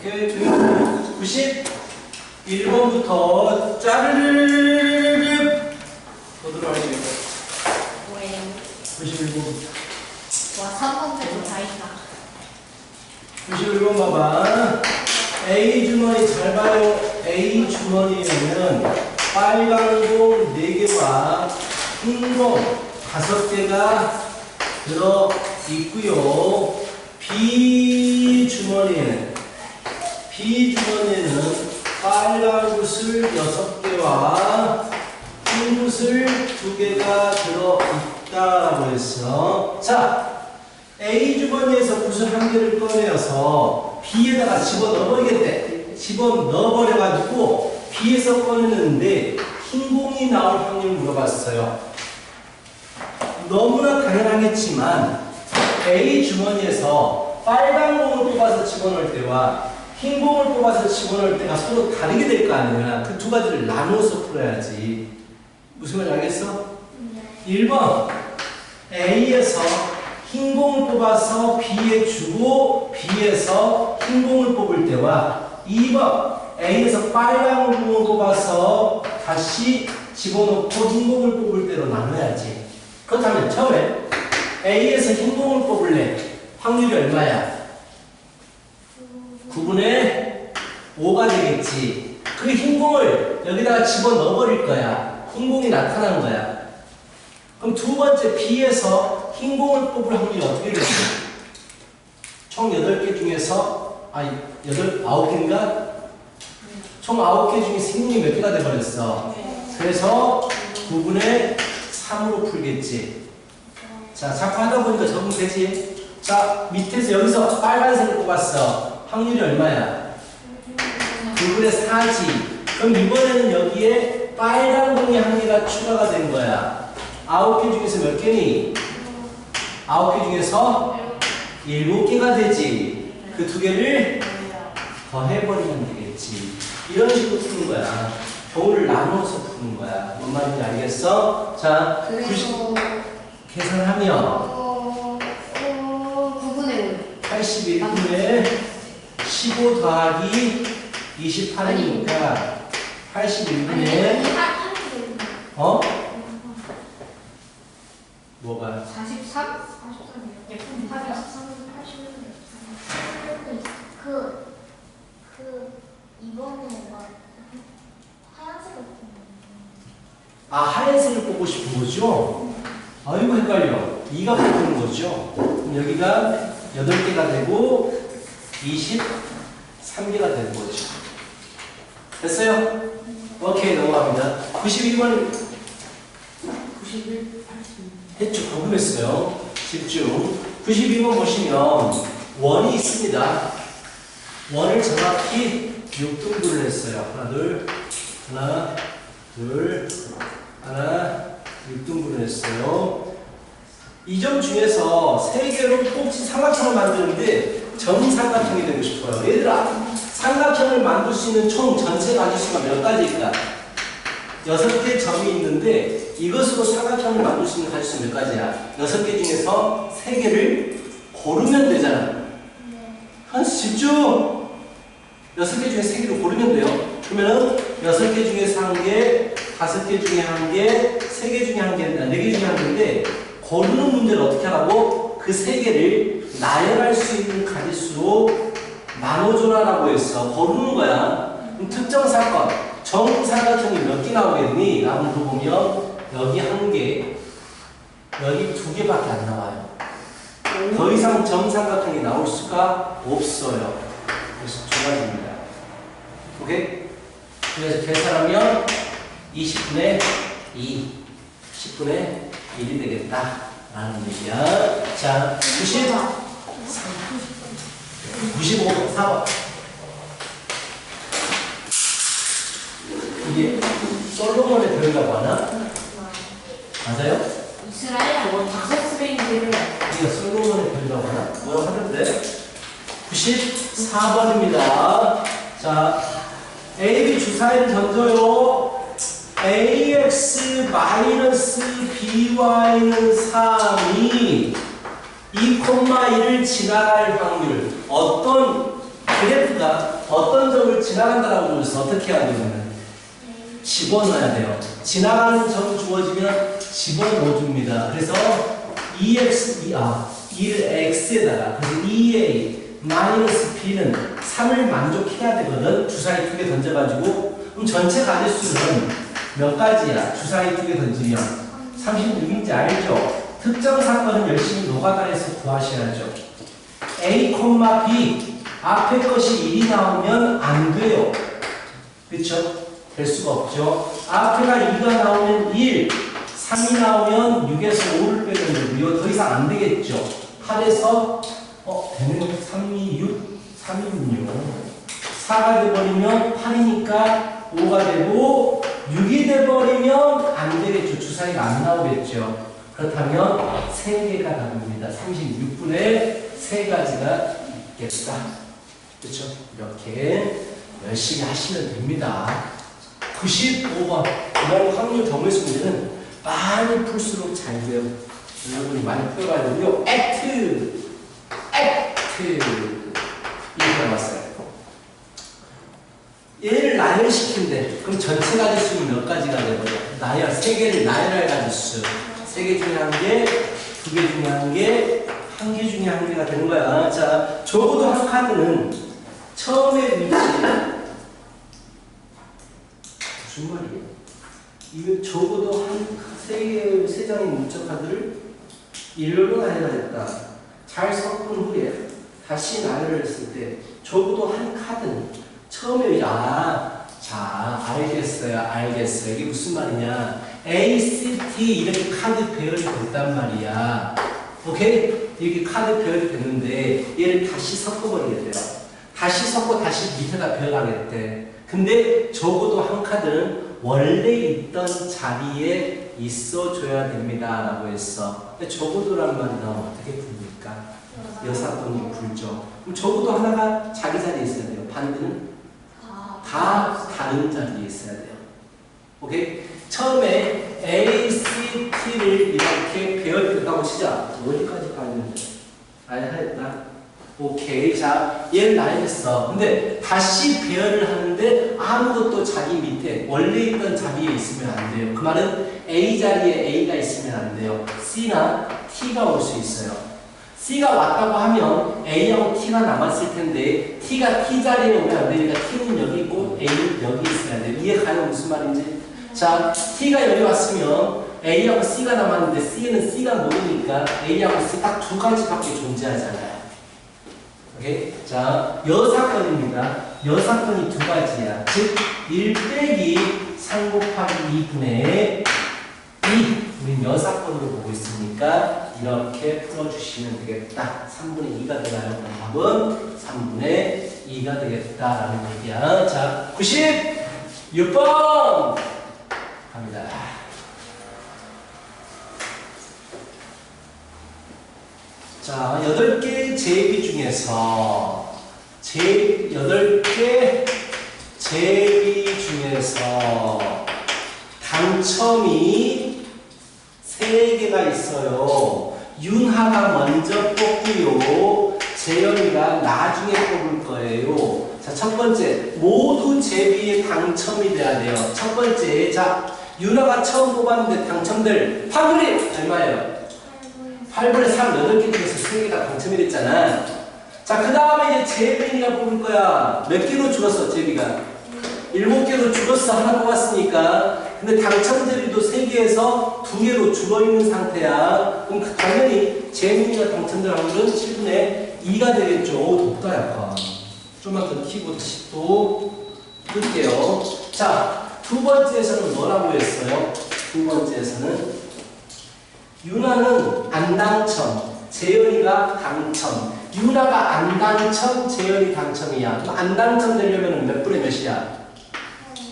오케이. 91번부터 짜르르르르 보도록 할게요. 91번부터. 와, 3번째도 다 있다. 91번 봐봐. A 주머니 잘 봐요. A 주머니에는 빨간 공 4개와 흰 공 5개가 들어 있고요. B 주머니에는 빨간 붓을 6개와 흰 붓을 2개가 들어 있다라고 했어. 자, A 주머니에서 붓을 1개를 꺼내어서 B에다가 집어넣어버리겠대. 집어넣어버려가지고 B에서 꺼내는데 흰 공이 나올 확률을 물어봤어요. 너무나 당연하겠지만 A 주머니에서 빨간 공을 뽑아서 집어넣을 때와 흰 공을 뽑아서 집어넣을 때가 서로 다르게 될 거 아니야. 그 두 가지를 나누어서 풀어야지. 무슨 말인지 알겠어? 1번 A에서 흰 공을 뽑아서 B에 주고 B에서 흰 공을 뽑을 때와 2번 A에서 빨간 공을 뽑아서 다시 집어넣고 흰 공을 뽑을 때로 나눠야지. 그렇다면 처음에 A에서 흰 공을 뽑을래. 확률이 얼마야? 9분의 5가 되겠지. 그 흰 공을 여기다가 집어넣어버릴 거야. 흰 공이 나타난 거야. 그럼 두 번째 B에서 흰 공을 뽑을 확률이 어떻게 되지? 총 8개 중에서 9개인가? 총 9개 중에서 흰 공이 몇 개가 돼버렸어? 그래서 9분의 3으로 풀겠지. 자, 자꾸 하다 보니까 적응되지? 자, 밑에서 여기서 빨간색을 뽑았어. 확률이 얼마야? 9분의 4지. 그럼 이번에는 여기에 빨간 공이 1개가 추가가 된 거야. 9개 중에서 몇 개니? 9개 중에서 7개가 되지. 그 2개를 더해버리면 되겠지. 이런 식으로 푸는 거야. 경우를 나눠서 푸는 거야. 뭔 말인지 알겠어? 자, 계산하면 81분의 15 더하기 28이니까 81분의 뭐가? 43? 이번에 하얀색을 하얀색을 뽑고 싶은 거죠? 아이고 헷갈려. 2가 뽑히는 거죠? 그럼 여기가 8개가 되고 23개가 되는 거죠. 됐어요? 오케이, 넘어갑니다. 92번 91, 82. 했죠? 궁금했어요. 집중. 92번 보시면 원이 있습니다. 원을 정확히 6등분을 했어요. 하나, 둘, 6등분을 했어요. 이 점 중에서 3개로 꼭지 삼각형을 만드는데 정삼각형이 되고 싶어요. 얘들아, 삼각형을 만들 수 있는 총 전체 가지수가 몇 가지일까? 6개 점이 있는데 이것으로 삼각형을 만들 수 있는 가지수 몇 가지야? 6개 중에서 3개를 고르면 되잖아. 한수 집중! 6개 중에 3개를 고르면 돼요. 그러면은 6개 중에서 1개, 5개 중에 1개, 3개 중에 1개, 4개 중에 1개인데 고르는 문제를 어떻게 하라고? 그 3개를 나열할 수 있는 가지수로 나눠줘라라고 했어. 고르는 거야. 그럼 특정 사건, 정삼각형이 몇 개 나오겠니? 라고 물어보면 여기 1개, 여기 2개밖에 안 나와요. 더 이상 정삼각형이 나올 수가 없어요. 그래서 2가지입니다. 오케이? 그래서 계산하면 20분의 2, 10분의 1이 되겠다. 라는 얘기야. 자, 95, 4번. 이게 솔로몬의 별이라고 하나? 맞아요? 이스라엘 원 다섯 스페인들을 이게 솔로몬의 별이라고 하나? 뭐라고 하는데? 94번입니다. 자, AB 주사위를 던져요. AX-BY는 3이 2,1을 지나갈 확률. 어떤 그래프가 어떤 점을 지나간다라고 줘서 어떻게 해야 되냐면 집어넣어야 돼요. 지나가는 점 주어지면 집어넣어줍니다. 그래서 2를 x에다가 그래서 2a 마이너스 b는 3을 만족해야 되거든. 주사위 2개 던져가지고 그럼 전체 가지수는 몇 가지야? 주사위 2개 던지면 36인지 알죠? 특정 사건은 열심히 노가다해서 구하셔야죠. a, b 앞에 것이 1이 나오면 안 돼요. 그렇죠? 될 수가 없죠. 앞에가 2가 나오면 1, 3이 나오면 6에서 5를 빼면 되고요. 더 이상 안 되겠죠. 8에서 되는 3이 6, 3이 6. 4가 돼버리면 8이니까 5가 되고 6이 돼버리면 안 되겠죠. 주사위가 안 나오겠죠. 그렇다면 3개가 답입니다. 36분의 3가지가 있겠다. 그렇죠? 이렇게 열심히 하시면 됩니다. 95번 이런 확률 정의수 문제는 많이 풀수록 잘 돼요. 여러분이 많이 풀어가야 되고요. 액트 이렇게 나왔어요. 얘를 나열시킨대. 그럼 전체 가지수는 몇 가지가 되고요? 나열, 3개를 나열할 가지수. 3개 중에 1개, 2개 중에 1개, 1개 중에 1개가 되는 거야. 자, 적어도 한 카드는 처음에 위치. 무슨 말이에요? 이거 적어도 한 3장의 문자 카드를 일렬로 나열하였다. 잘 섞은 후에 다시 나열을 했을 때 적어도 한 카드는 처음에 자, 알겠어요. 이게 무슨 말이냐? A, C, D 이렇게 카드 배열이 됐단 말이야. 오케이? 이렇게 카드 배열이 됐는데 얘를 다시 섞어버리겠대요. 다시 섞고 다시 밑에다 배열하겠대. 근데 적어도 한 카드는 원래 있던 자리에 있어줘야 됩니다 라고 했어. 근데 적어도란 말이 나오면 어떻게 풉니까? 여사건이 불죠. 그럼 적어도 하나가 자기 자리에 있어야 돼요. 반대는 다 다른 자리에 있어야 돼요. 오케이? 처음에 A, C, T를 이렇게 배열됐다고 치자. 어디까지 가는데? 알겠다. 오케이. 자, 얘를 나열했어. 근데 다시 배열을 하는데 아무것도 자기 밑에 원래 있던 자리에 있으면 안 돼요. 그 말은 A 자리에 A가 있으면 안 돼요. C나 T가 올 수 있어요. C가 왔다고 하면 A하고 T가 남았을 텐데 T가 T 자리에 오면 안 되니까 T는 여기 있고 A는 여기 있어야 돼요. 이해가요? 무슨 말인지? 자, T가 여기 왔으면 A하고 C가 남았는데 C에는 C가 모르니까 A하고 C 딱 2가지밖에 존재하잖아요. 오케이? 자, 여사건입니다. 여사건이 2가지야. 즉, 1 빼기 3 곱하기 2분의 2. 우린 여사건으로 보고 있으니까 이렇게 풀어주시면 되겠다. 3분의 2가 되나요? 답은 3분의 2가 되겠다라는 얘기야. 자, 96번 갑니다. 자, 8개 제비 중에서 8개 제비 중에서 당첨이 3개가 있어요. 윤하가 먼저 뽑고요. 재현이가 나중에 뽑을 거예요. 자, 첫 번째, 모두 제비에 당첨이 돼야 돼요. 첫 번째, 자, 윤하가 처음 뽑았는데 당첨될 확률이 얼마예요? 8분의 3, 8개 중에서 3개가 당첨이 됐잖아. 자, 그 다음에 이제 재빈이가 뽑을 거야. 몇 개로 죽었어, 재비가? 7개로 죽었어. 하나 뽑았으니까. 근데 당첨 제비도 3개에서 2개로 죽어있는 상태야. 그럼 당연히 재민이가 당첨될 확률은 7분의 2가 되겠죠. 오, 덥다, 약간. 좀만 더 키고 다시 또 끌게요. 자, 두 번째에서는 뭐라고 했어요? 두 번째에서는 윤아는 안 당첨, 재현이가 당첨. 윤아가 안 당첨, 재현이 당첨이야. 그럼 안 당첨되려면 몇 분의 몇이야?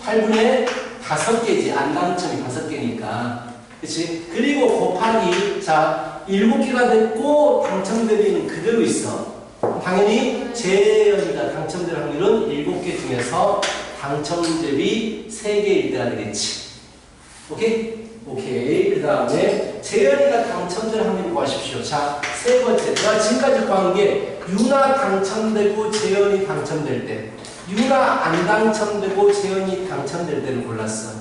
8분의 5개지. 안 당첨이 5개니까. 그치? 그리고 곱하기, 자, 7개가 됐고, 당첨 대비는 그대로 있어. 당연히 재현이가 당첨될 확률은 7개 중에서 당첨 대비 3개일 때가 되겠지. 오케이? 오케이. 그 다음에 재현이가 당첨될 확률을 구하십시오. 자, 세 번째. 내가 지금까지 구한 게 유나 당첨되고 재현이 당첨될 때, 유나 안 당첨되고 재현이 당첨될 때를 골랐어.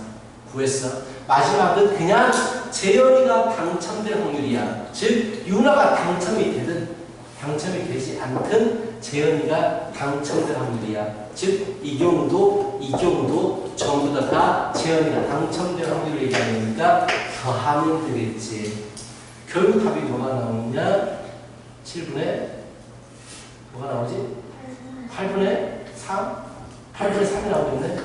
구했어. 마지막은 그냥 재현이가 당첨될 확률이야. 즉 유나가 당첨이 되든 당첨이 되지 않든 재현이가 당첨될 확률이야. 즉 이 경우도 전부 다 재현이가 당첨될 확률을 얘기하니까 더하면 되겠지. 결국 답이 뭐가 나오느냐? 7분의 뭐가 나오지? 8분의 3? 8분의 3이 나오겠네?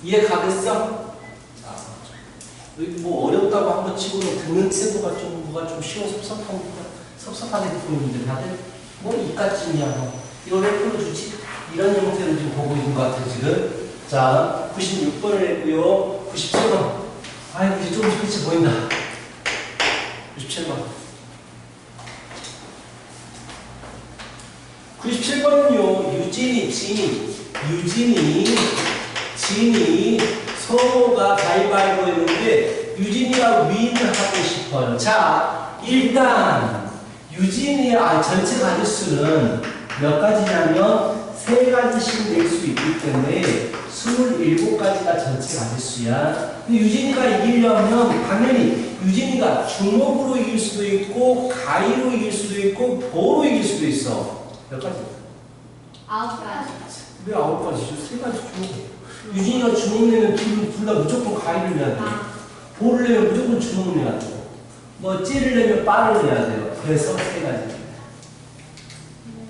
이해 가겠어? 뭐 어렵다고 한 거 치고는 듣는 태도가 좀 뭐가 좀 쉬워 섭섭하게 보이는데 다들 뭐 이까쯤이야 뭐 이걸 왜 풀어주지? 이런 형태로 지금 보고 있는 것 같아요 지금. 자 96번을 했고요. 97번 아이고 이제 조금 끝이 보인다. 97번 97번은요 진이 서로가 가위바위보 했는데 유진이가 윈하고 싶어요. 자 일단 전체 가지수는 몇 가지냐면 3가지씩 낼 수 있기 때문에 27가지가 전체 가지수야. 근데 유진이가 이기려면 당연히 유진이가 주먹으로 이길 수도 있고 가위로 이길 수도 있고 보로 이길 수도 있어. 몇 가지? 9가지. 왜 9가지죠? 3가지 주먹. 유진이가 주먹 내면 둘 다 무조건 가위를 내야 돼. 볼을 내면 무조건 주먹을 내야 돼. 뭐 찌를 내면 빠를 내야 돼요. 그래서 3가지.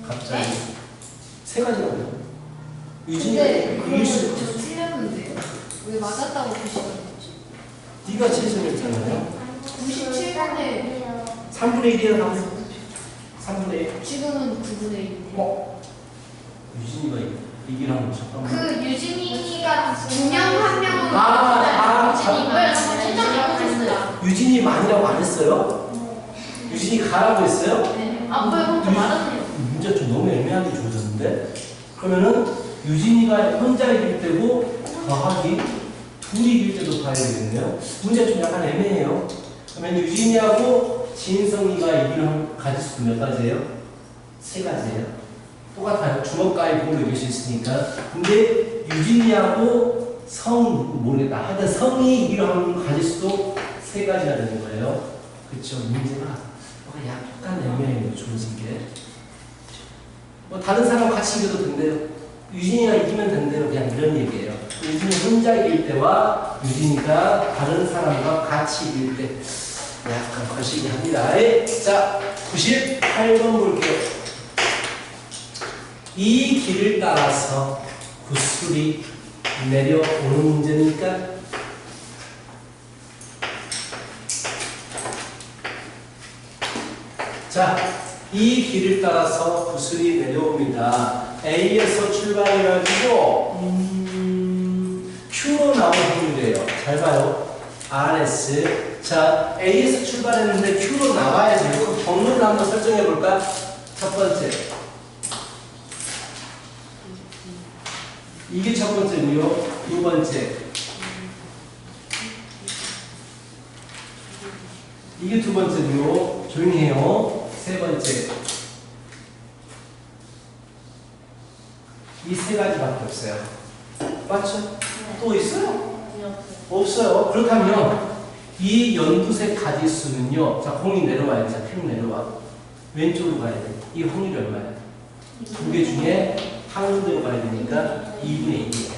갑자기 3가지라고요. 유진이가 이길 수 있어. 저 틀렸는데요. 왜 맞았다고 보시거든요? 네가 최선이었잖아요. 97번에 3분의 1이야 나오죠. 3분의 1. 지금은 9분의 1인데. 유진이가 이기라는 거 잠깐만. 그 유진이가 두 명 한 명은 유진이가 진짜 유진이 많이라고 안 했어요? 유진이 가라고 했어요? 네. 아, 왜 혼자 말하세요? 문제 좀 너무 애매하게 주어졌는데? 그러면은 유진이가 혼자 이길 때고 더하기 둘이 이길 때도 봐야 되겠네요. 문제가 좀 약간 애매해요. 그러면 유진이하고 진성이가 이기는 가지수도 몇 가지예요? 3가지예요. 똑같아요. 주먹가위 보로 이길 수 있으니까. 근데 유진이하고 모르겠다. 하여튼 성이 이기는 가지수도 3가지가 되는 거예요. 그쵸? 문제가 약간 애매해요. 주어진 게. 뭐 다른 사람 같이 이겨도 된대요. 유진이가 이기면 된대요. 그냥 이런 얘기예요. 유진이 혼자 이길 때와 유진이가 다른 사람과 같이 이길 때 약간 거시기 합니다. 자, 98번 볼게요. 이 길을 따라서 구슬이 내려오는 문제니까 자, 이 길을 따라서 구슬이 내려옵니다. A에서 출발해가지고 Q로 나올 확률이에요. 잘 봐요. RS. 자, A에서 출발했는데 Q로 나와야지. 그럼 경로를 한번 설정해 볼까? 첫 번째. 이게 첫 번째고요. 두 번째. 이게 두 번째고요. 조용히 해요. 세 번째. 이 3가지밖에 없어요. 맞죠? 네. 또 있어요? 없어요. 그렇다면 이 연두색 가지수는요. 자, 공이 내려와야 돼. 자, 쭉 내려와. 왼쪽으로 가야 돼. 이 확률이 얼마야? 2개 중에 한 군데로 가야 되니까 2분의 1이에요.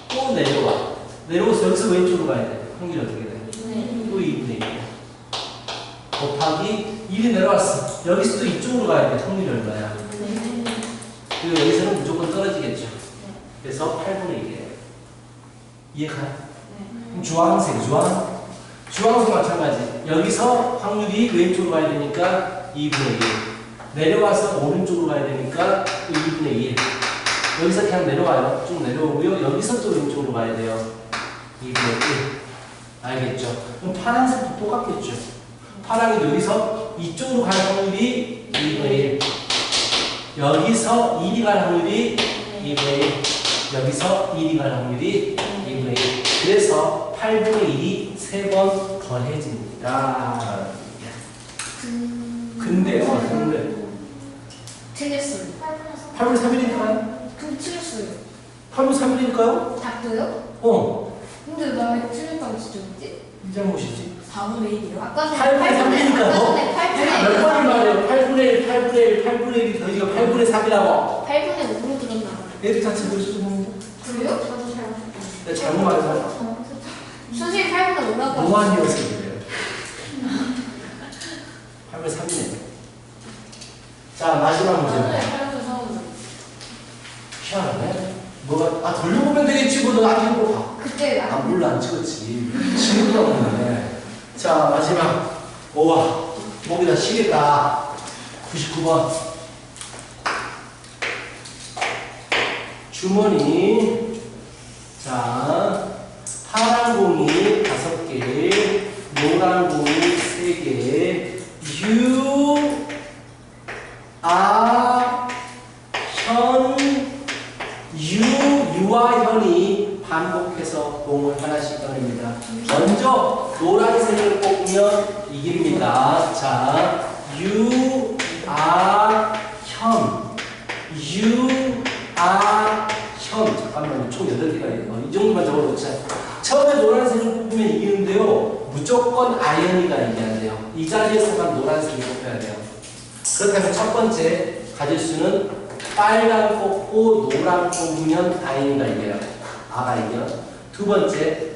또 내려와. 내려와서 여기서 왼쪽으로 가야 돼. 확률이 어떻게 돼? 또 2분의 1이에요. 곱하기 1이 내려왔어. 여기서 또 이쪽으로 가야 돼. 확률이 얼마야? 그리고 여기서는 무조건 떨어지겠죠. 그래서 8분의 1이에요. 이해가요? 그럼 주황색 마찬가지. 여기서 확률이 왼쪽으로 가야 되니까 2분의 1. 내려와서 오른쪽으로 가야 되니까 2분의 1. 여기서 그냥 내려와요. 쭉 내려오고요. 여기서 또 왼쪽으로 가야 돼요. 2분의 1. 알겠죠? 그럼 파란색도 똑같겠죠. 파랑이 여기서 이쪽으로 갈 확률이 2분의 1. 여기서 1이 갈 확률이 2분의 1. 여기서 1이 갈 확률이 2분의 1. 그래서 8분의 1이 3번 더해집니다. 근데 틀렸어요. 8분의 3일일까요? 그럼 틀렸어요. 8분의 3일일까요? 답도요? 근데 나 틀렸다고 진짜 뭐지? 이 잘못이지. 4분의 1이요? 아까 8분의 3이니까요. 몇 번을 8분의 말해요? 8분의 1, 8분의 1, 8분의 1이 더해지가 8분의 3이라고. 5로 들었나 봐요. 얘들 다 제대로 쓰는 그래요? 저도 잘 내가 잘못 말해서 선생님 8분의 5라고 노안이어서 그래요. 8분의 3이네. 자, 마지막 문제입니다. 8분의 4분. 희한하네. 뭐가, 돌려보면 되겠지. 뭐, 너 아직도 봐. 그때 물로 안 찍었지. 지금도 없네. 자, 마지막. 우와, 목이 다 쉬겠다. 99번. 주머니. 자, 파란 공이 5개, 노란 공이 3개, 유와 현이 반복해서 공을 하나씩 꺼냅니다. 먼저 노란색을 뽑으면 이깁니다. 자, 잠깐만요. 총 8개가 있고 이 정도만 적어놓자. 처음에 노란색을 뽑으면 이기는데요. 무조건 아이언이가 이겨야 돼요. 이 자리에서만 노란색을 뽑혀야 돼요. 그렇다면 첫 번째 가질 수는 빨간 뽑고 노란 뽑으면 아이언이가 이겨요. 아가 이겨. 두 번째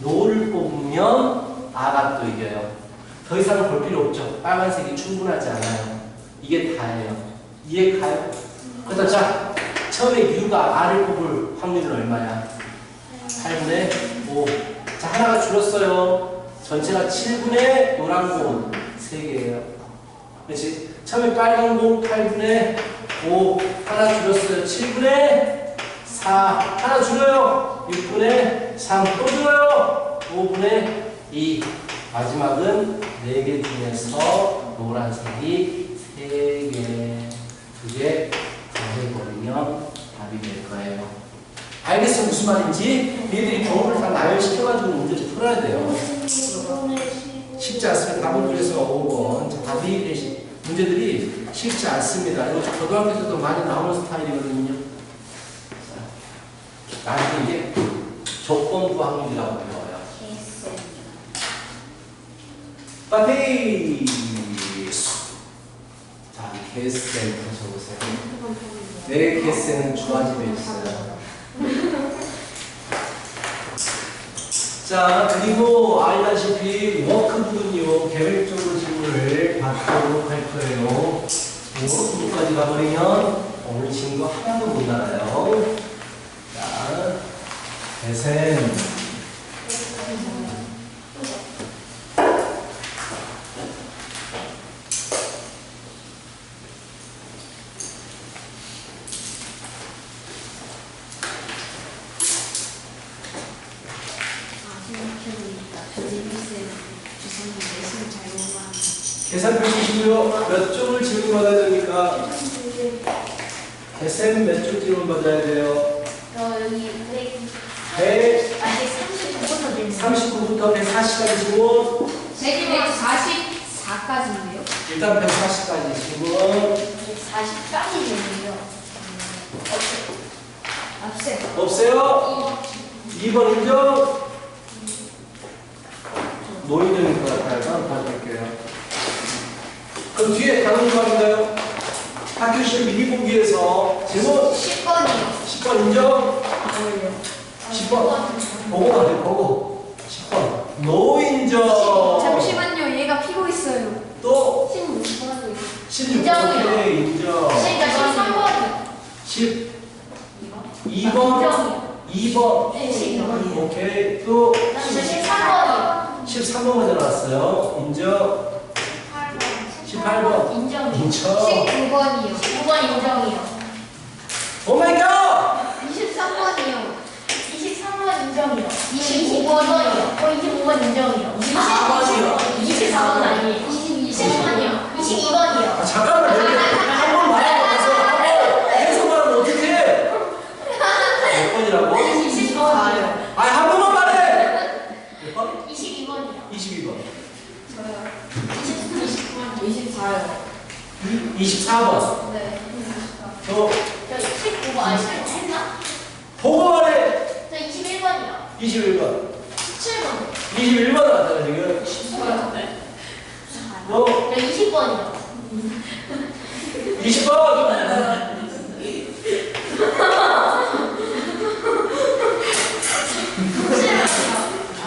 노를 뽑으면 아가 또 이겨요. 더 이상 볼 필요 없죠. 빨간색이 충분하지 않아요. 이게 다예요. 이해 가요? 그래서 자, 처음에 U가 R을 뽑을 확률은 얼마야? 8분의 5. 자, 하나가 줄었어요. 전체가 7분의 노란 공 3개예요. 그렇지? 처음에 빨간 공 8분의 5. 하나 줄었어요. 7분의 4. 하나 줄어요. 6분의 3. 또 줄어요. 5분의 2. 마지막은 4개 중에서 노란색이 3개, 2개 더해버리면 답이 될 거예요. 알겠어? 무슨 말인지? 얘들이 경험을 다 나열시켜가지고 문제를 풀어야 돼요. 쉽지 않습니다. 답은 그래서 5번. 답이, 문제들이 쉽지 않습니다. 이거 고등학교에서도 많이 나오는 스타일이거든요. 나한테 이제 조건부 확률이라고 배워요. 파페이스. 자, 개센 적으세요. 내 개센은 주화집에 있어요. 자, 그리고 알다시피 워크북은요, 계획적으로 질문을 받도록 할 거예요. 워크북까지 가버리면 오늘 친구 하나도 못 알아요. 자, 개센. 계산 펴주시고요. 몇 쪽을 질문받아야 됩니까? 계산 몇 쪽 질문받아야 돼요? 여기 100, 아직 39부터 140까지 질문. 144까지인데요? 일단 140까지 질문. 40까지는요? 없어요. 없어요? 2번 인정? 노인정일 것 같아요. 봐줄게요. 그럼 뒤에 다른 거 아닌가요? 학교 시험 미리 보기 위해서 질문 10번이요. 10번 인정? 10번 보고가 돼. 보고 10번 노 인정. 잠시만요. 얘가 피고 있어요. 또 16번. 16번 인정이요. 오케이 인정. 그러니까 13번이요. 12번 2번 네, 12번. 오케이 또 13번이요. 13번 먼저 나왔어요. 인정. 18번 인정. 인정. 19번이요. 19번 인정이요. 오 마이 갓. 23번이요. 23번 인정이요. 25번이요. 25번 인정이요. 24번이요. 24번 아니에요. 22번이요. 22번이요. 아, 잠깐만 한번 말하고 나서 한번 계속 말하면 어떡해? 몇 번이라고? 22번이요. 아니 한 번만 말해. 몇 번? 22번이요. 24요. 24번. 네. 너 저 19번 아니 했나? 보고 말해. 저 21번이요. 21번. 17번. 21번 왔잖아 지금. 24요. 너 저 20번이요. 20번.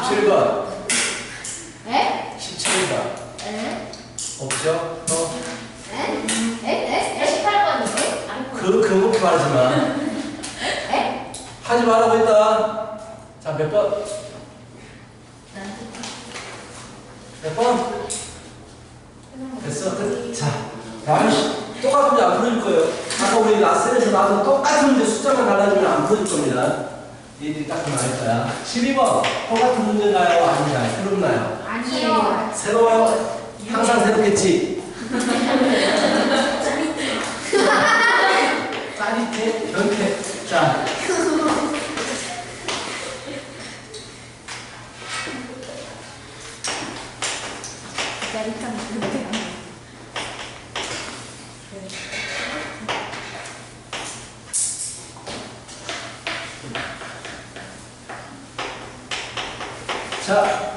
17번. 에? 17번. 에? 없죠? 너 에? 18번이요. 그렇게 말하지 마. 에? 하지 말라고 했다. 자, 몇 번? 몇 번? 됐어. 자, 다음 똑같은 문제 안 풀어줄 거예요. 아까 우리 라센에서 나와서 똑같은 문제 숫자만 달라지면 안 풀어줄 겁니다. 얘들이 딱 말할 거야. 12번. 똑같은 문제인가요? 아니나요? 새롭나요? 아니에요. 새로워요? 항상 새롭겠지? 짜릿해? 변태? 자. 짜릿한 문제가. 자,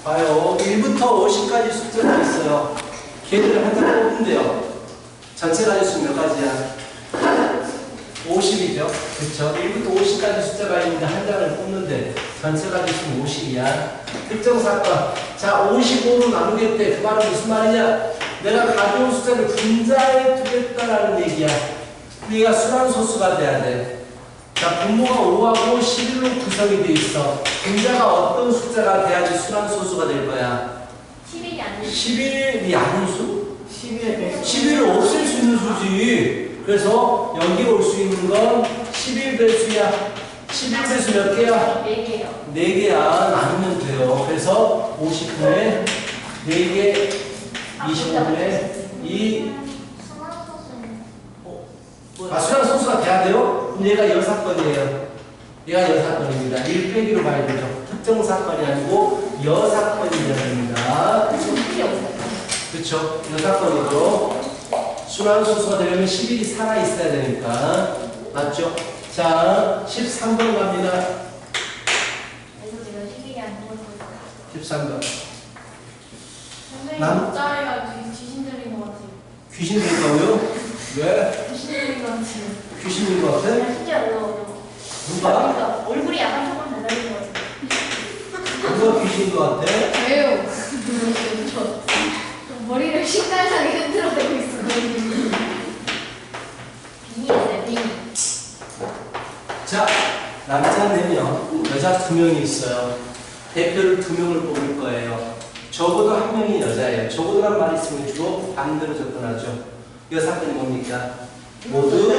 봐요. 1부터 50까지 숫자가 있어요. 걔들을 한 장 뽑으면 돼요. 전체 가지수 몇 가지야? 50이죠. 그쵸? 1부터 50까지 숫자가 있는데 한 장을 뽑는데 전체 가지수는 50이야. 특정 사건. 자, 55로 나누겠대. 그 말은 무슨 말이냐? 내가 가져온 숫자를 분자해 두겠다라는 얘기야. 얘가 순환소수가 돼야 돼. 자, 분모가 5하고 11로 구성이 돼 있어. 분자가 어떤 숫자가 돼야지 순환소수가 될 거야? 10일이 아니에요. 11이 아닌 수? 11을 없앨 수 있는 수지. 그래서 여기 올 수 있는 건 11배수야. 11배수 몇 개야? 4개요. 4개야. 나누면 돼요. 그래서 50분에 4개, 25분에 2. 순환소수가 돼야 돼요? 그럼 얘가 여사건이에요. 얘가 여사건입니다. 1 빼기로 봐야 되죠. 특정 사건이 아니고 여사건이어야 됩니다. 그렇죠? 여사건이죠. 순환소수가 되려면 11이 살아있어야 되니까. 맞죠? 자, 13번 갑니다. 그래서 제가 10일이 아닌 걸 보여요. 13번. 선생님, 목자리가 귀신 들린 것 같아요. 귀신 된다고요? 왜? 귀신 들린 것 같아요. 귀신인 것 같아? 진짜 어려워요. 누가? 그러니까 얼굴이 약간 조금 달라진 것 같아요. 누가 귀신인 것 같아? 왜요? 저 머리를 식달하게 흔들어대고 있어요. 빙의였어요, 빙의. 자, 남자 4명, 여자 2명이 있어요. 대표를 2명을 뽑을 거예요. 적어도 1명이 여자예요. 적어도란 말이 있으면 주로 반대로 접근하죠. 여사건이 뭡니까? 모두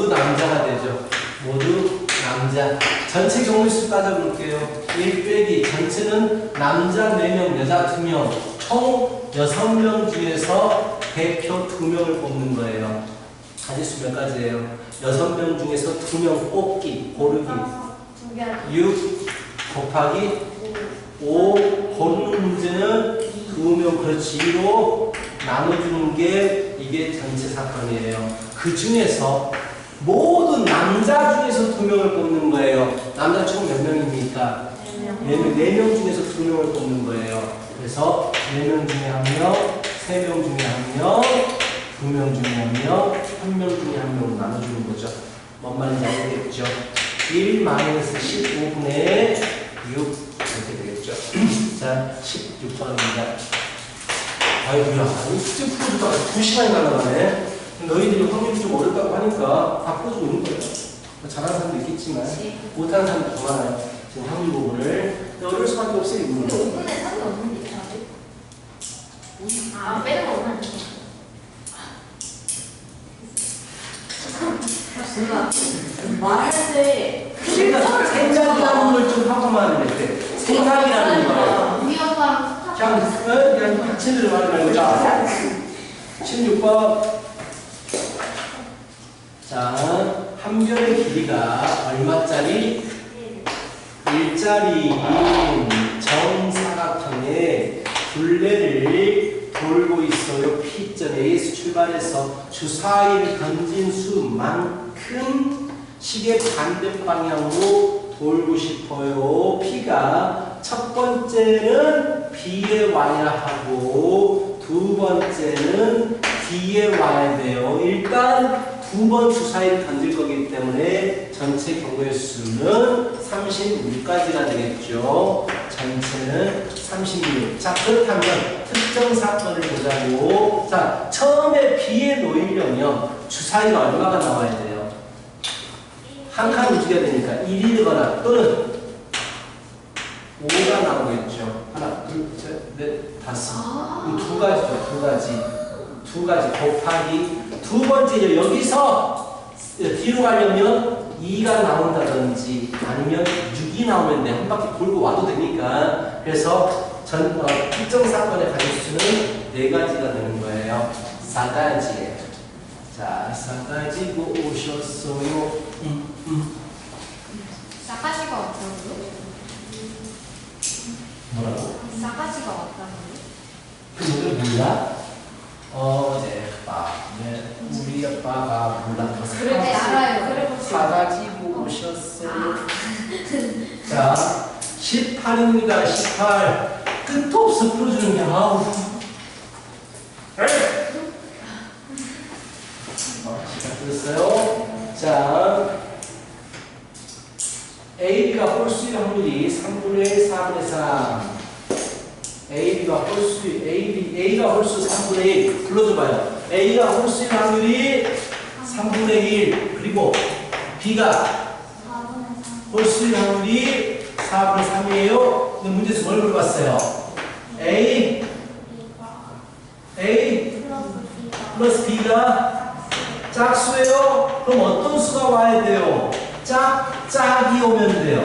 남자가 되죠. 모두 남자. 전체 경우수 따져볼게요. 1 빼기 전체는 남자 4명, 여자 2명, 총 6명 중에서 대표 2명을 뽑는 거예요. 가지수 몇 가지예요? 6명 중에서 2명 뽑기, 고르기. 6 곱하기 5 고르는 문제는 2명 그렇지 2로 나눠주는 게 이게 전체 사건이에요. 그 중에서 모든 남자 중에서 2명을 뽑는 거예요. 남자 총 몇 명입니까? 4명 중에서 2명을 뽑는 거예요. 그래서 4명 중에 1명, 3명 중에 1명, 2명 중에 1명, 1명 중에 1명으로 나눠주는 거죠. 뭔 말인지 알겠죠? 1 마이너스 15분의 6 이렇게 되겠죠. 자, 16번입니다. 아이고야, 이 숙제 풀어주다가 2시간이 날아가네. 너희들이 확률이 좀 어렵다고 하니까 다 풀어주고 있는 거예요. 잘하는 사람도 있겠지만 못하는 사람도 더 많아요. 지금 확률 부분을. 근데 어려울 수밖에 없어요, 이 부분은. 5분에 3이 없는데, 아, 빼는 거 없나? 말할 때 생각이라는 걸 좀 하고만 이렇게. 생각이라는 걸. 우리 오빠랑 그냥 학생들을 말하지 말고. 자, 16번. 자, 한 별의 길이가 얼마짜리? 1짜리인 정사각형의 출발해서 주사위를 던진 수만큼 시계 반대 방향으로 돌고 싶어요. P가 첫 번째는 B에 와야 하고 두 번째는 D에 와야 돼요. 일단 두 번 주사위를 던질 거기 때문에 전체 경우의 수는 36까지가 되겠죠. 전체는 36. 자, 그렇다면 특정 사건을 보자고. 자, 처음에 B에 놓이려면 주사위가 얼마가 나와야 돼요? 한 칸 움직여야 되니까 1이거나 또는 5가 나오겠죠. 하나, 둘, 셋, 넷, 다섯. 그럼 두 가지죠. 두 가지. 두 가지 곱하기 두 번째 여기서 뒤로 가려면 2가 나온다든지 아니면 6이 나오면 돼. 한 바퀴 돌고 와도 되니까. 그래서 특정 사건의 가지수는 4가지가 되는 거예요. 4가지예요. 자, 4가지고 오셨어요. 싸가지가 왔다고요? 뭐라고? 싸가지가 왔다고요? 그 노래 몰라? 어젯밤에 우리 아빠가 몰랐던 그래, 네, 알아요. 사가지고 오셨어요. 자, 18입니다. 18. 끝도 없어 풀어주는 게 아우. 시작됐어요. 자, AB가 홀수일 확률이 3분의 1, 4분의 3. A가 홀수 3분의 1 불러줘봐요. A가 홀수일 확률이 3분의 1 그리고 B가 홀수일 확률이 4분의 3이에요. 근데 문제에서 뭘 물어봤어요? A 플러스 B가 짝수예요. 그럼 어떤 수가 와야 돼요? 짝이 오면 돼요.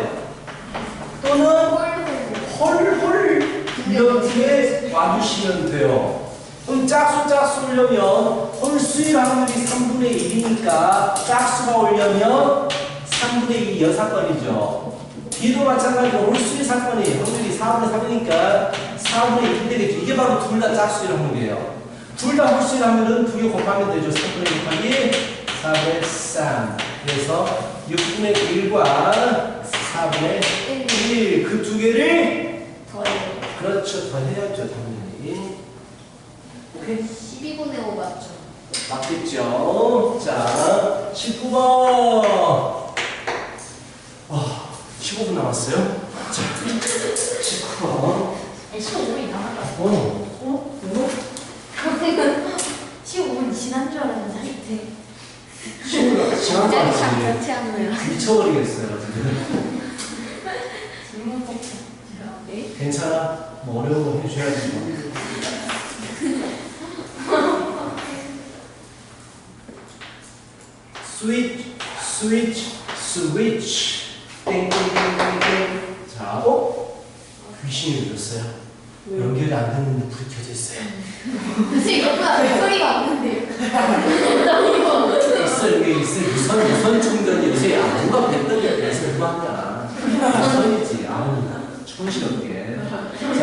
또는 홀 이렇게 와주시면 돼요. 그럼 짝수 오려면 홀수일 확률이 3분의 1이니까 짝수가 오려면 3분의 1이 여사건이죠. B도 마찬가지로 홀수일 사건이 확률이 4분의 3이니까 4분의 1이 되겠죠. 이게 바로 둘 다 짝수일 확률이에요. 둘 다 홀수일 확률은 2개 곱하면 되죠. 3분의 1 곱하기 4분의 3. 그래서 6분의 1과 4분의 1. 그 두 개를 그렇죠. 더 해야죠. 당연히. 오케이? 12분의 5 맞죠? 맞겠죠. 자, 19번. 와, 15분 남았어요. 자, 19번. 15분이 남았다. 이거? 15분 지난 줄 알았는데 하여튼 15분 지난도 안 지네. 같이 하는 거야. 미쳐버리겠어요. 지금. 질문 뽑자. 괜찮아. 뭐 어려운 거 해줘야지. 뭐. 스위치. 땡땡땡땡땡. 자, 귀신이 들렸어요. 연결이 안 됐는데 불이 켜져 있어요. 선생님, 이거보다 소리가 없는데요. 있어, 여기 있어. 무선 충전이 요새 누가 뱉더니 그래서 누가 하냐. 무선이지. 아우, 촌스럽게. 자,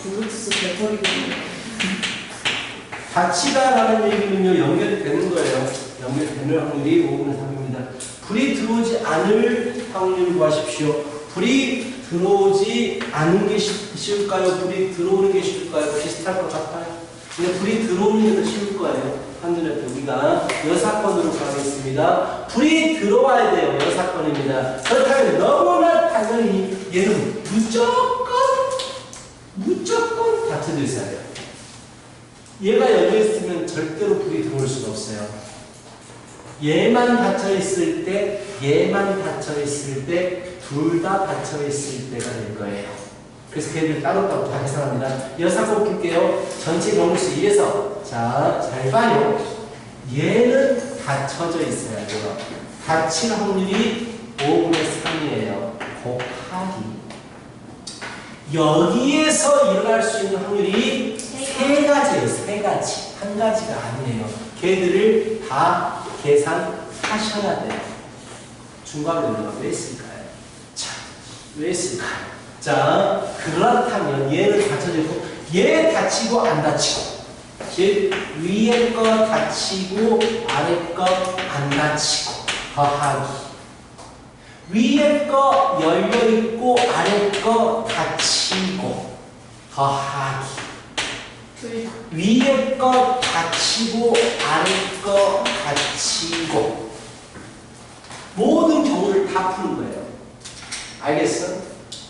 블루투스 배터리가 가치다라는 얘기는요, 연결이 되는 거예요. 연결되는 확률이 5분의 3입니다. 불이 들어오지 않을 확률을 구하십시오. 불이 들어오지 않는 게 쉬울까요? 불이 들어오는 게 쉬울까요? 비슷할 것 같아요. 근데 불이 들어오는 게 더 쉬울 거예요. 한눈에 우리가 여사건으로 가겠습니다. 불이 들어와야 돼요. 여사건입니다. 그렇다면 너무나 당연히 얘는 무조건 닫혀져 있어야 돼요. 얘가 열려있으면 절대로 불이 들어올 수가 없어요. 얘만 닫혀있을 때, 둘 다 닫혀있을 때가 될 거예요. 그래서 걔를 따로따로 다 계산합니다. 여사건 볼게요. 전체 경우수 1에서. 자, 잘 봐요. 얘는 닫혀져 있어야 돼요. 닫힐 확률이 5분의 3이에요. 곱하기. 여기에서 일어날 수 있는 확률이 3가지예요. 3가지. 한 가지가 아니에요. 걔들을 다 계산하셔야 돼요. 중간에 내가 왜 했을까요? 자, 왜 했을까요? 자, 그렇다면 얘는 닫혀져 있고 얘 닫히고 안 닫히고 즉 위에 거 닫히고 아래 거 안 닫히고 더하기. 위에 거 열려 있고 아래 거 닫히고 더하기. 둘 다. 위에 거 닫히고 아래 거 닫히고 모든 경우를 다 푸는 거예요. 알겠어?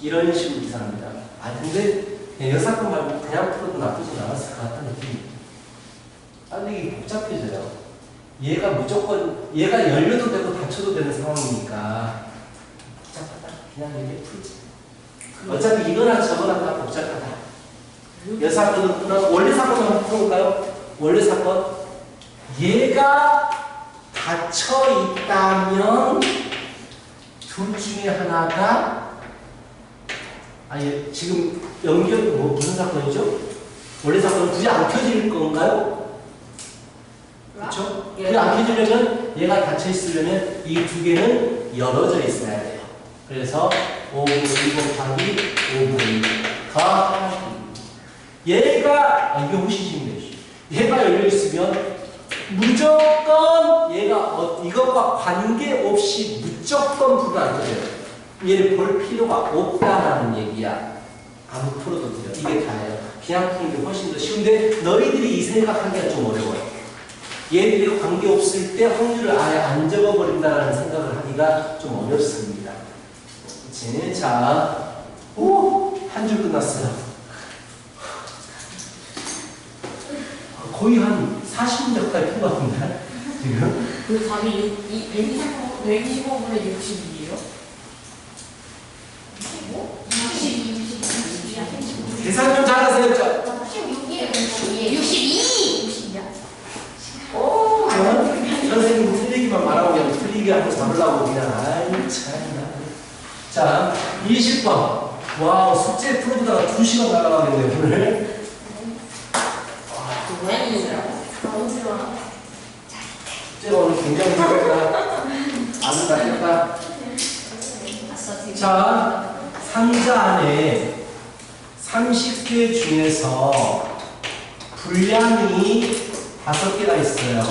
이런 식으로 계산합니다. 아 근데 그냥 여사건 말고 그냥 풀어도 나쁘진 않았을 것 같다는 느낌이. 아 근데 이게 복잡해져요. 얘가 무조건 얘가 열려도 되고 닫혀도 되는 상황이니까 복잡하다. 그냥 이렇게 풀지. 어차피 이거나 저거나 다 복잡하다. 여사건은 원래 사건을 한번 풀어볼까요? 원래 사건 얘가 닫혀 있다면 둘 중에 하나가 아니 지금 연결 뭐 무슨 사건이죠? 원래 사건은 굳이 안 켜질 건가요? 그렇죠? 그게 안 켜지려면 얘가 닫혀 있으려면 이 두 개는 열어져 있어야 돼요. 그래서 5분의 1 곱하기 5분의 1 더하기 얘가 이게 훨씬 쉽네. 얘가 열려 있으면 무조건 얘가 이것과 관계없이 무조건 불안해요. 얘를 볼 필요가 없다라는 얘기야. 안 풀어도 돼요. 이게 다예요. 그냥 푸는 게 훨씬 더 쉬운데 너희들이 이 생각하기가 좀 어려워요. 얘들이 관계없을 때 확률을 아예 안 적어버린다는 생각을 하기가 좀 어렵습니다. 그치? 자, 오! 한 줄 끝났어요. 거의 한 40분 가까이 푼 것 같은데 지금? 그 답이 125분의 62예요? 뭐? 62. 계산 좀 잘하세요. 16이에요. 62. 60이야. 오, 선생님 틀리기만 말하고 그냥 틀리게 하고 잡으려고 그냥 아이 참나. 자, 20번. 와우, 숙제 풀어보다가 2시간 날아가겠네요 오늘. 숙제가 오늘 굉장히 힘들다. 아주 힘들다. 자, 상자 안에 30개 중에서 분량이 5개가 있어요.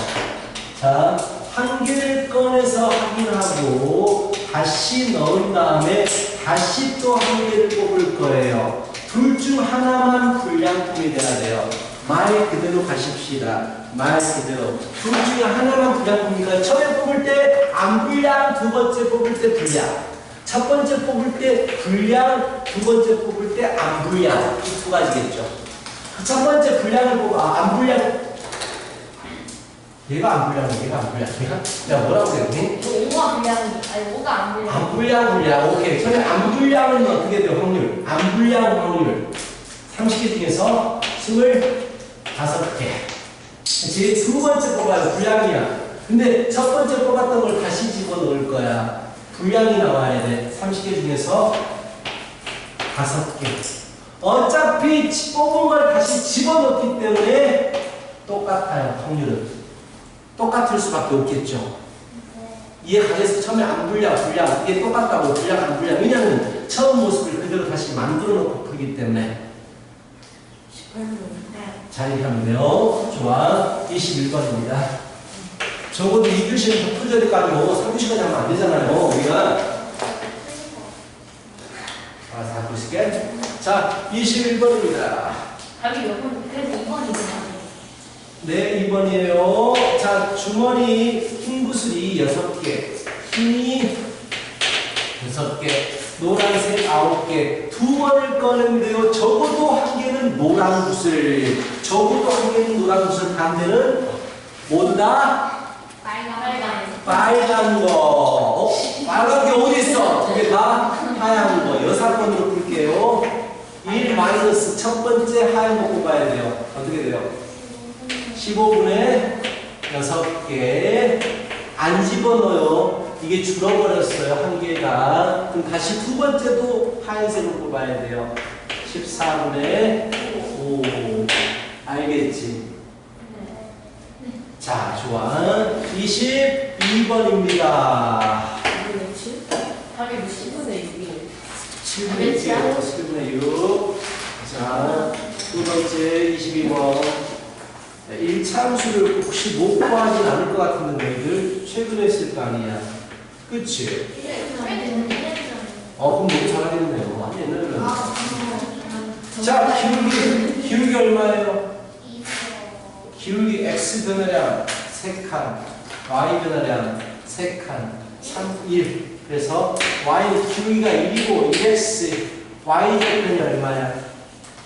자, 한 개를 꺼내서 확인하고 다시 넣은 다음에 다시 또 한 개를 뽑을 거예요. 둘 중 하나만 불량품이 돼야 돼요. 말 그대로 가십시다. 말 그대로. 둘 중에 하나만 불량품이니까 처음에 뽑을 때 안 불량, 두 번째 뽑을 때 불량. 첫 번째 뽑을 때 불량, 두 번째 뽑을 때 안 불량. 이 두 가지겠죠. 첫 번째 불량을 보고 안 불량. 얘가 안 불량해, 얘가 안 불량. 내가 뭐라고 그랬니? 5가 불량이 아니 5가 안 불량. 안 불량, 불량. 오케이. 처음에 안 불량은 어떻게 돼요? 확률. 안 불량 확률. 30개 중에서 25개. 그치? 두 번째 뽑아요. 불량이야. 근데 첫 번째 뽑았던 걸 다시 집어넣을 거야. 불량이 나와야 돼. 30개 중에서 5개. 어차피 뽑은 걸 다시 집어넣기 때문에 똑같아요. 확률은. 똑같을 수밖에 없겠죠. 이해 가겠어? 처음에 안 불량, 불량. 이게 똑같다고. 불량, 안 불량. 왜냐면 처음 모습을 그대로 다시 만들어 놓고 풀기 때문에. 18분. 자, 이렇게 하면 돼요. 좋아. 21번입니다. 적어도 2교시는 더 풀어야 될 거 아니고 3교시까지 하면 안 되잖아요. 우리가. 알아서 하고 있을게. 자, 21번입니다. 답이 몇 번? 그래서 2번이구나. 네, 2번이에요. 자, 주머니 흰 구슬이 6개, 흰이 6개, 노란색 9개. 두 번을 꺼냈는데요. 적어도 한 개는 노란 구슬, 적어도 한 개는 노란 구슬, 반대는 뭐다? 빨간 거. 빨간 게 어디 있어? 두 개 다 하얀 거. 여사건으로 풀게요. 1 마이너스 첫 번째 하얀 거 뽑아야 돼요. 어떻게 돼요? 15분의 6개. 안 집어넣어요. 이게 줄어버렸어요. 한 개가. 그럼 다시 두 번째도 하얀색으로 뽑아야 돼요. 14분의 5. 알겠지? 자, 좋아. 22번입니다. 답이 10분의 6이에요. 7분의 6, 7분의 6. 자, 두 번째 22번. 일차함수를 혹시 못 구하진 않을 것 같은데 너희들 최근에 했을 거 아니야. 그치? 그럼 너무 잘하겠네요. 아니 옛날에는. 자, 기울기 얼마예요? 기울기 x 변화량 3칸, y 변화량 3칸, 3, 1. 그래서 y는 기울기가 1이고 1x, y 절편이 얼마야?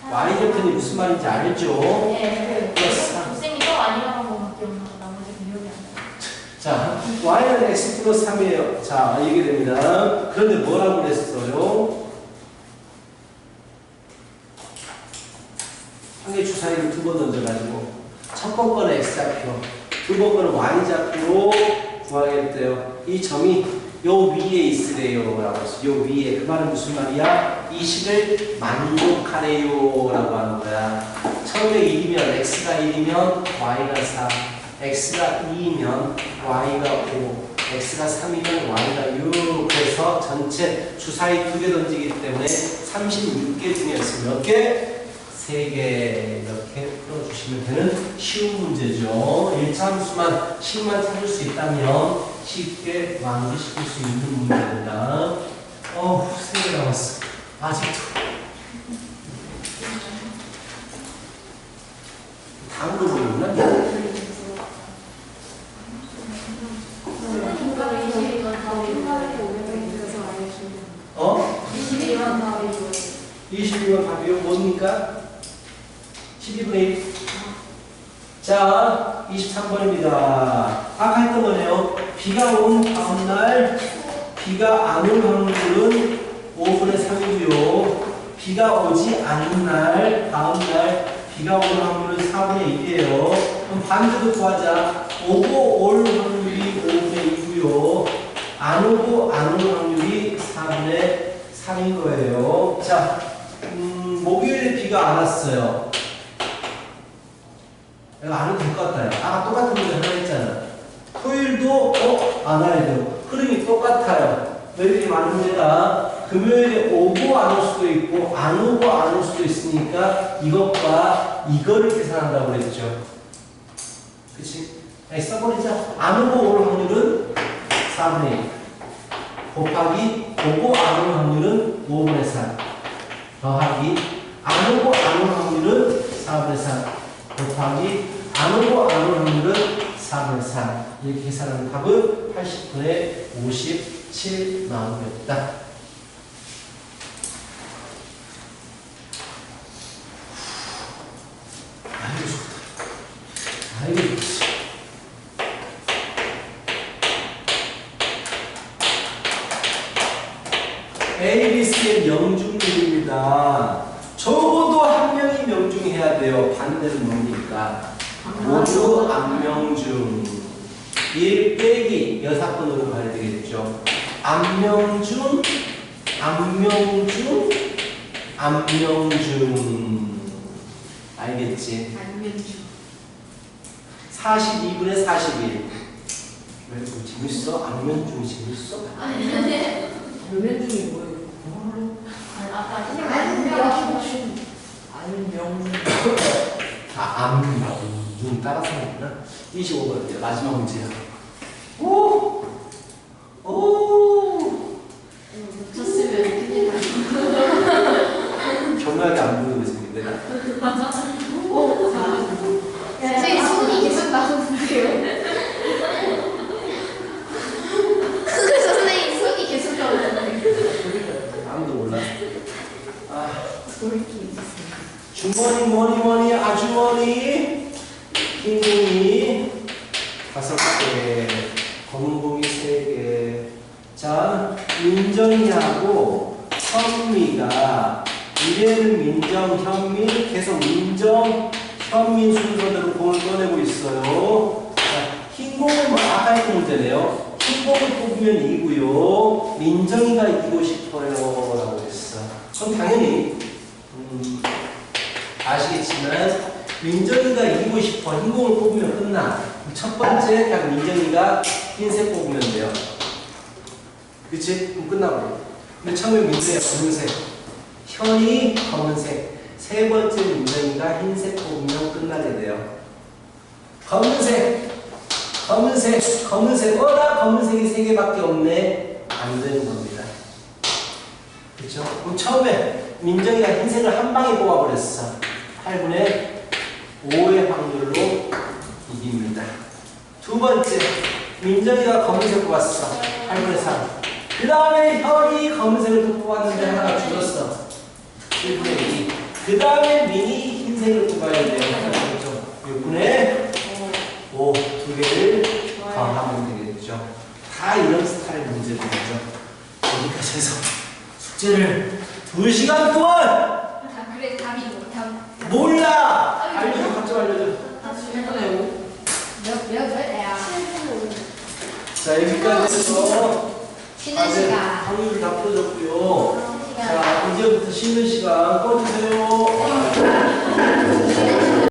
y 절편이 무슨 말인지 알죠? 네. 플러스 3. 선생님이 또 아니라는 것만 기억나고 나머지 기억이 안 나요. 자, y는 x 플러스 3이에요. 자, 이게 됩니다. 그런데 뭐라고 그랬어요? 항의 주사위를 두 번 던져가지고 첫 번 거는 x좌표, 두 번 거는 y좌표로 구하겠대요. 이 점이 요 위에 있으래요 라고 했어. 요 위에. 그 말은 무슨 말이야? 이 식을 만족하래요 라고 하는 거야. 처음에 1이면 x가 1이면 y가 4, x가 2이면 y가 5, x가 3이면 y가 6. 그래서 전체 주사위 2개 던지기 때문에 36개 중에서 몇 개? 3개 이렇게 풀어주시면 되는 쉬운 문제죠. 1차 함수만 식만 찾을 수 있다면 쉽게 완수시킬 수 있는 문제입니다. 3개 남았어. 아직도. 다음으로 보이구나. 어? 22번 답이요? 뭡니까? 12분의 1. 자, 23번입니다. 아까 했던 거네요. 비가 온 다음날, 비가 안 올 확률은 5분의 3이고요. 비가 오지 않는 날, 다음날, 비가 오는 확률은 4분의 1이에요. 그럼 반대도 구하자. 오고 올 확률이 5분의 2고요. 안 오고 안 오는 확률이 4분의 3인 거예요. 자, 목요일에 비가 안 왔어요. 내가 안 해도 될 것 같아요. 아까 똑같은 문제 하나 했잖아. 토요일도 안 와야 돼요. 흐름이 똑같아요. 너희들이 많은 문제가 금요일에 오고 안 올 수도 있고 안 오고 안 올 수도 있으니까 이것과 이거를 계산한다고 그랬죠. 그치? 아니, 써버리자. 안 오고 올 확률은 4분의 1 곱하기 오고 안 올 확률은 5분의 3 더하기 안 오고 안 올 확률은 4분의 3 곱하기 안 오고 안 올 확률은 4분의 3 이렇게 계산하는 답은 80분의 57 나오겠다. 아이고 좋다. 아이고 좋다. ABC의 명중률입니다. 적어도 한 명이 명중해야 돼요. 반대는 뭡니까? 모두 안명중. 1 빼기 여사건으로 가야 되겠죠. 안명중, 안명중, 안명중. 알겠지? 42분의 41. 왜 이거 재밌어? 안명중이 재밌어? 별명중이 뭐예요? 아까 안명중 따라서 했구나. 25번이요. 마지막 문제야. 오! 쳤으면 큰일 나요. 경락이 안 보이고 있는데. 선생님 손이 계속 나오는데요? 선생님 손이 계속 나오는데 아무도 몰라. 소리기 있었어요. 주머니 뭐니 아주머니 흰공이 5개 검은 공이 3개. 자, 민정이하고 현미가 이래는 민정, 현미 계속 민정, 현미 순서대로 공을 꺼내고 있어요. 자, 흰공은 뭐 아까 했던 문제네요. 흰공을 뽑으면 2고요. 민정이가 이기고 싶어요 라고 했어. 그럼 당연히 아시겠지만 민정이가 이기고 싶어. 흰공을 뽑으면 끝나. 첫 번째 그냥 민정이가 흰색 뽑으면 돼요. 그치? 그럼 끝나고. 근데 처음에 민정이가 검은색, 현이 검은색, 세 번째 민정이가 흰색 뽑으면 끝나게 돼요. 검은색, 검은색, 검은색. 나 검은색이 3개밖에 없네. 안 되는 겁니다. 그렇죠? 그럼 처음에 민정이가 흰색을 한 방에 뽑아버렸어. 8분의 5의 확률로 이깁니다. 두 번째, 민정이가 검은색 뽑았어. 8분의 3. 그 다음에 현이 검은색을 또 뽑았는데 하나가 줄었어. 7분의 2. 그 다음에 민이 흰색을 뽑아야 돼요. 그렇죠? 6분의 5. 두 개를 더하면 되겠죠. 다 이런 스타일의 문제들이죠. 여기까지 해서 숙제를 2시간 동안 아, 그래 답이 답. 몰라! 알려줘, 갑자기 알려줘. 몇야? 자, 여기까지 해서 쉬는 시간. 확률을 다 풀어줬고요. 시간. 자, 이제부터 쉬는 시간 꺼주세요.